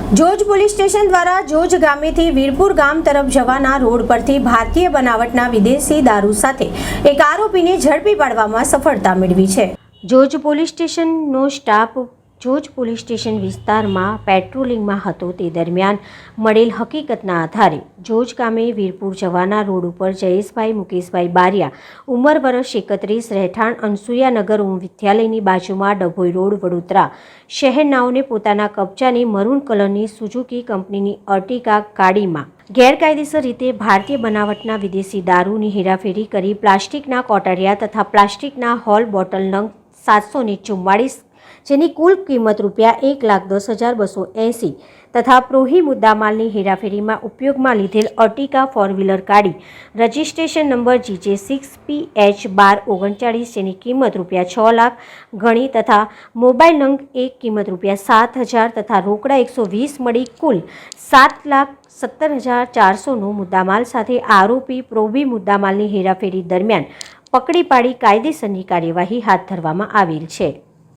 જોજ police station દ્વારા જોજ ગામેથી વીરપુર ગામ તરફ જવાના રોડ પરથી ભારતીય બનાવટના વિદેશી દારૂ સાથે એક આરોપીને ઝડપી પાડવામાં સફળતા મેળવી છે। જોજ પોલીસ સ્ટેશનનો સ્ટાફ જોજ પોલીસ સ્ટેશન વિસ્તારમાં પેટ્રોલિંગમાં હતો તે દરમિયાન મળેલ હકીકતના આધારે જોજ ગામે વીરપુર જવાના રોડ ઉપર જયેશભાઈ મુકેશભાઈ બારિયા ઉંમર વર્ષ 31 રહેઠાણ અનસુયાનગર ઓમ વિદ્યાલયની બાજુમાં ડભોઈ રોડ વડોદરા શહેરનાઓને પોતાના કબજાની મરૂન કલરની સુઝુકી કંપનીની અર્ટિગા ગાડીમાં ગેરકાયદેસર રીતે ભારતીય બનાવટના વિદેશી દારૂની હેરાફેરી કરી પ્લાસ્ટિકના કોટરિયા તથા પ્લાસ્ટિકના હોલ બોટલ નંગ 744 જેની કુલ કિંમત ₹1,10,280 તથા પ્રોહી મુદ્દામાલની હેરાફેરીમાં ઉપયોગમાં લીધેલ અર્ટિગા ફોર વ્હીલર ગાડી રજિસ્ટ્રેશન નંબર GJ6PH1239 જેની કિંમત ₹6 લાખ ગણી તથા મોબાઈલ નંગ એક કિંમત ₹7,000 તથા રોકડા 120 મળી કુલ ₹7,17,400નો મુદ્દામાલ સાથે આરોપી પ્રોહી મુદ્દામાલની હેરાફેરી દરમિયાન પકડી પાડી કાયદેસરની કાર્યવાહી હાથ ધરવામાં આવેલ છે।